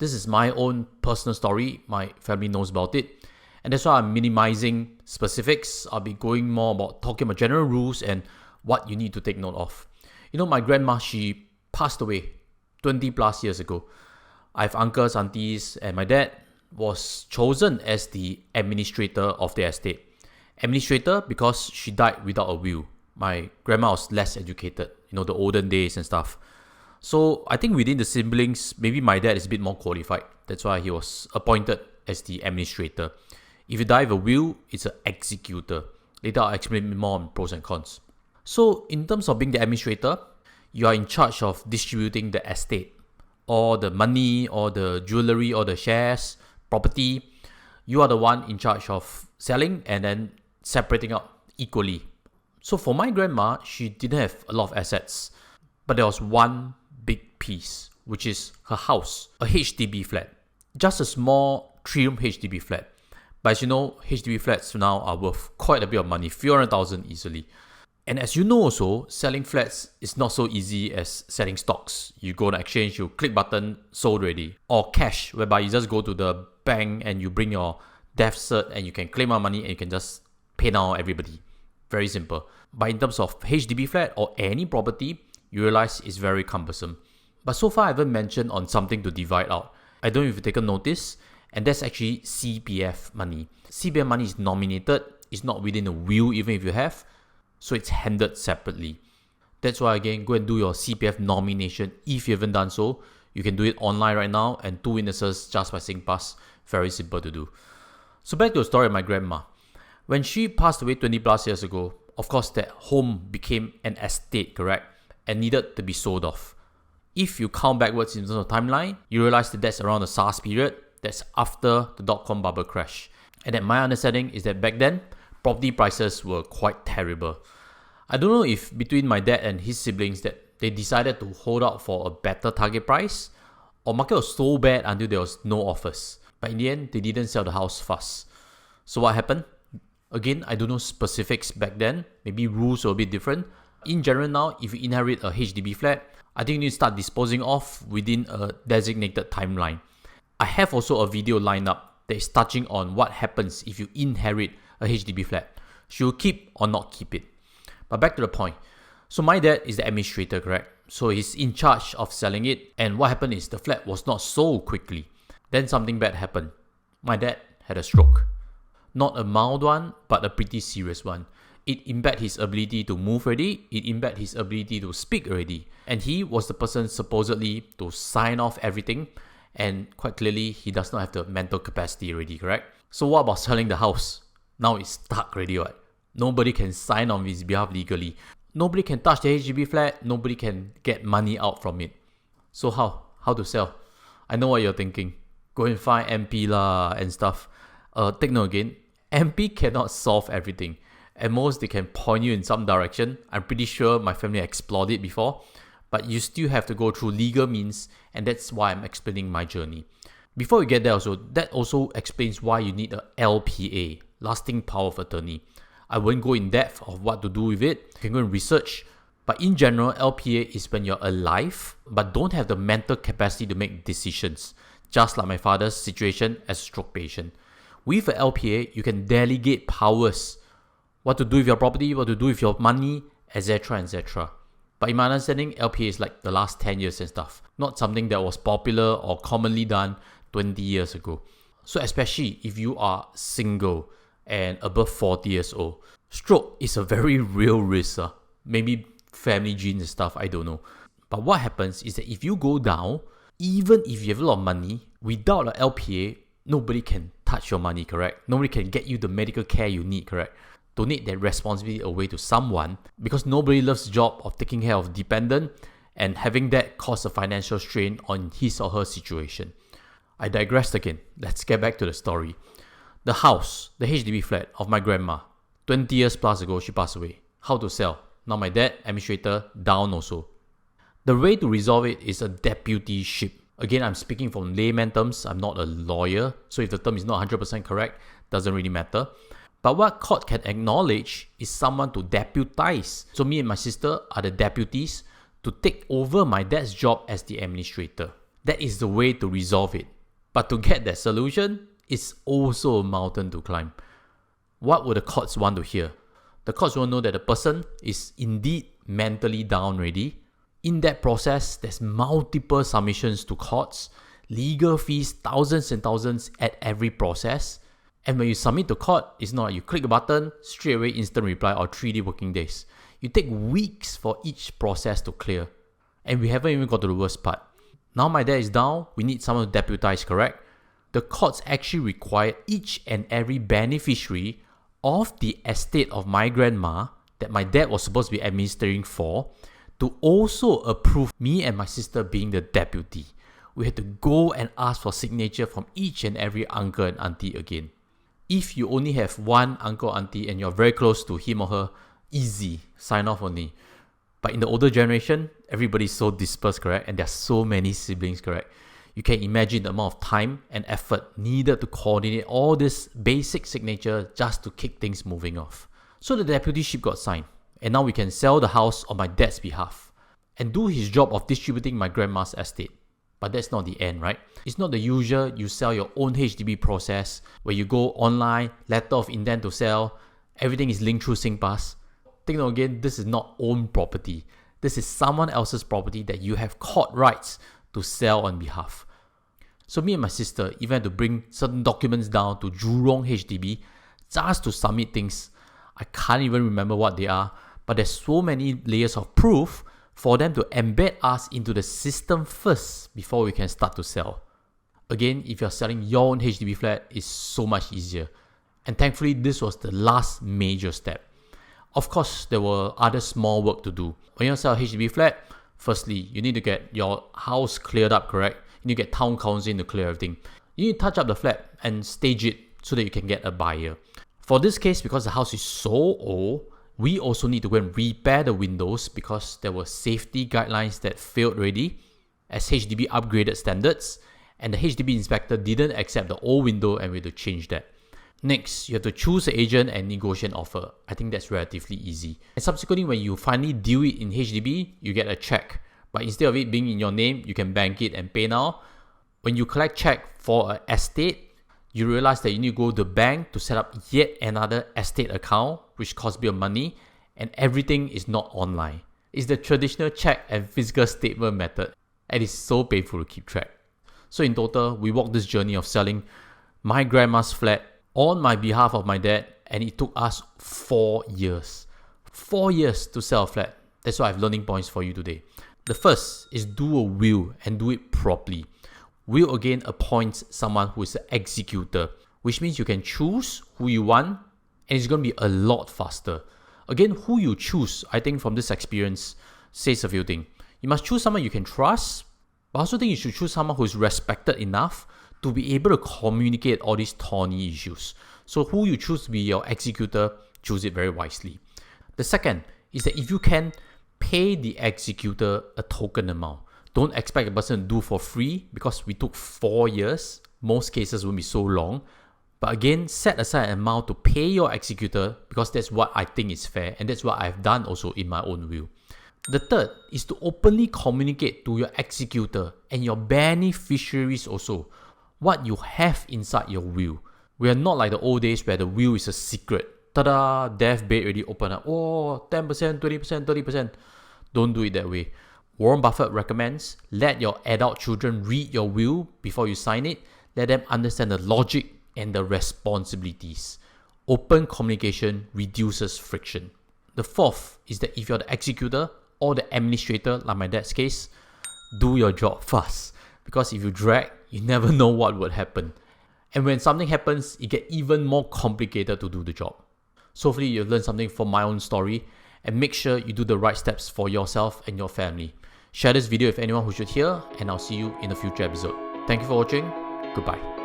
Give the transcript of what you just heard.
This is my own personal story. My family knows about it. And that's why I'm minimizing specifics. I'll be going more about talking about general rules and what you need to take note of. My grandma, she passed away 20 plus years ago. I have uncles, aunties, and my dad was chosen as the administrator of the estate. Administrator because she died without a will. My grandma was less educated, the olden days and stuff. So I think within the siblings, maybe my dad is a bit more qualified. That's why he was appointed as the administrator. If you die with a will, it's an executor. Later I'll explain more on pros and cons. So in terms of being the administrator, you are in charge of distributing the estate, or the money, or the jewelry, or the shares, property. You are the one in charge of selling and then separating out equally. So for my grandma, she didn't have a lot of assets, but there was one big piece, which is her house, a HDB flat. Just a small 3-room HDB flat. But as you know, HDB flats now are worth quite a bit of money, 300,000 easily. And as you know also, selling flats is not so easy as selling stocks. You go on exchange, you click button, sold already. Or cash, whereby you just go to the bank and you bring your death cert and you can claim more money and you can just pay now everybody. Very simple. But in terms of HDB flat or any property, you realize it's very cumbersome. But so far I haven't mentioned on something to divide out. I don't know if you've taken notice, and that's actually CPF money. CPF money is nominated, it's not within a will even if you have, so it's handled separately. That's why again, go and do your CPF nomination if you haven't done so. You can do it online right now, and 2 witnesses just by SingPass. Very simple to do. So back to the story of my grandma. When she passed away 20 plus years ago, of course that home became an estate, correct? And needed to be sold off. If you count backwards in terms of timeline, you realize that that's around the SARS period. That's after the dot-com bubble crash. And that my understanding is that back then, property prices were quite terrible. I don't know if between my dad and his siblings that they decided to hold out for a better target price, or market was so bad until there was no offers. But in the end, they didn't sell the house fast. So what happened? Again, I don't know specifics back then. Maybe rules were a bit different. In general now, if you inherit a HDB flat, I think you need to start disposing off within a designated timeline. I have also a video lined up that is touching on what happens if you inherit a HDB flat. Should you keep or not keep it? But back to the point. So my dad is the administrator, correct? So he's in charge of selling it. And what happened is the flat was not sold quickly. Then something bad happened. My dad had a stroke. Not a mild one, but a pretty serious one. It impaired his ability to move already. It impaired his ability to speak already. And he was the person supposedly to sign off everything. And quite clearly, he does not have the mental capacity already, correct? So what about selling the house? Now it's stuck already, right? Nobody can sign on his behalf legally. Nobody can touch the HDB flat. Nobody can get money out from it. So how? How to sell? I know what you're thinking. Go and find MP lah and stuff. Take note again. MP cannot solve everything. At most, they can point you in some direction. I'm pretty sure my family explored it before. But you still have to go through legal means, and that's why I'm explaining my journey. Before we get there also, that also explains why you need a LPA, lasting power of attorney. I won't go in depth of what to do with it. You can go and research. But in general, LPA is when you're alive, but don't have the mental capacity to make decisions. Just like my father's situation as a stroke patient. With an LPA, you can delegate powers. What to do with your property, what to do with your money, etc. etc. But in my understanding, LPA is like the last 10 years and stuff. Not something that was popular or commonly done 20 years ago. So especially if you are single and above 40 years old. Stroke is a very real risk. Maybe family genes and stuff, I don't know. But what happens is that if you go down, even if you have a lot of money, without an LPA, nobody can touch your money, correct? Nobody can get you the medical care you need, correct? Donate that responsibility away to someone, because nobody loves the job of taking care of dependent and having that cause a financial strain on his or her situation. I digressed again. Let's get back to the story. The house, the HDB flat of my grandma, 20 years plus ago, she passed away. How to sell? Now my dad, administrator, down also. The way to resolve it is a deputyship. Again, I'm speaking from layman terms. I'm not a lawyer, so if the term is not 100% correct, doesn't really matter. But what court can acknowledge is someone to deputize. So me and my sister are the deputies to take over my dad's job as the administrator. That is the way to resolve it. But to get that solution is also a mountain to climb. What would the courts want to hear? The courts will know that the person is indeed mentally down already. In that process, there's multiple submissions to courts, legal fees, thousands and thousands at every process. And when you submit to court, it's not like you click a button, straight away instant reply or 3D working days. You take weeks for each process to clear. And we haven't even got to the worst part. Now my dad is down, we need someone to deputize, correct? The courts actually require each and every beneficiary of the estate of my grandma that my dad was supposed to be administering for to also approve me and my sister being the deputy. We had to go and ask for signature from each and every uncle and auntie again. If you only have one uncle or auntie and you're very close to him or her, easy, sign off only. But in the older generation, everybody's so dispersed, correct? And there are so many siblings, correct? You can imagine the amount of time and effort needed to coordinate all this basic signature just to kick things moving off. So the deputyship got signed, and now we can sell the house on my dad's behalf and do his job of distributing my grandma's estate. But that's not the end, right? It's not the usual you sell your own HDB process where you go online, letter of intent to sell, everything is linked through SingPass. Take note again, this is not own property. This is someone else's property that you have court rights to sell on behalf. So me and my sister even had to bring certain documents down to Jurong HDB just to submit things. I can't even remember what they are, but there's so many layers of proof for them to embed us into the system first before we can start to sell. Again, if you're selling your own HDB flat, it's so much easier. And thankfully, this was the last major step. Of course, there were other small work to do. When you sell a HDB flat, firstly, you need to get your house cleared up, correct? You need to get town council in to clear everything. You need to touch up the flat and stage it so that you can get a buyer. For this case, because the house is so old, we also need to go and repair the windows because there were safety guidelines that failed already as HDB upgraded standards, and the HDB inspector didn't accept the old window and we had to change that. Next, you have to choose an agent and negotiate an offer. I think that's relatively easy. And subsequently, when you finally deal it in HDB, you get a check. But instead of it being in your name, you can bank it and pay now. When you collect check for an estate, you realize that you need to go to the bank to set up yet another estate account, which costs a bit of money, and everything is not online. It's the traditional check and physical statement method, and it's so painful to keep track. So in total, we walked this journey of selling my grandma's flat on my behalf of my dad, and it took us 4 years. 4 years to sell a flat. That's why I have learning points for you today. The first is do a will and do it properly. Will again appoints someone who is the executor, which means you can choose who you want and it's going to be a lot faster. Again, who you choose, I think from this experience, says a few things. You must choose someone you can trust, but I also think you should choose someone who is respected enough to be able to communicate all these thorny issues. So who you choose to be your executor, choose it very wisely. The second is that if you can, pay the executor a token amount. Don't expect a person to do for free because we took 4 years. Most cases won't be so long. But again, set aside an amount to pay your executor because that's what I think is fair and that's what I've done also in my own will. The third is to openly communicate to your executor and your beneficiaries also what you have inside your will. We are not like the old days where the will is a secret. Ta-da, death bed already open up. Oh, 10%, 20%, 30%. Don't do it that way. Warren Buffett recommends let your adult children read your will before you sign it. Let them understand the logic and the responsibilities. Open communication reduces friction. The fourth is that if you're the executor or the administrator, like my dad's case, do your job fast. Because if you drag, you never know what would happen. And when something happens, it gets even more complicated to do the job. So hopefully you've learned something from my own story and make sure you do the right steps for yourself and your family. Share this video with anyone who should hear, and I'll see you in a future episode. Thank you for watching. Goodbye.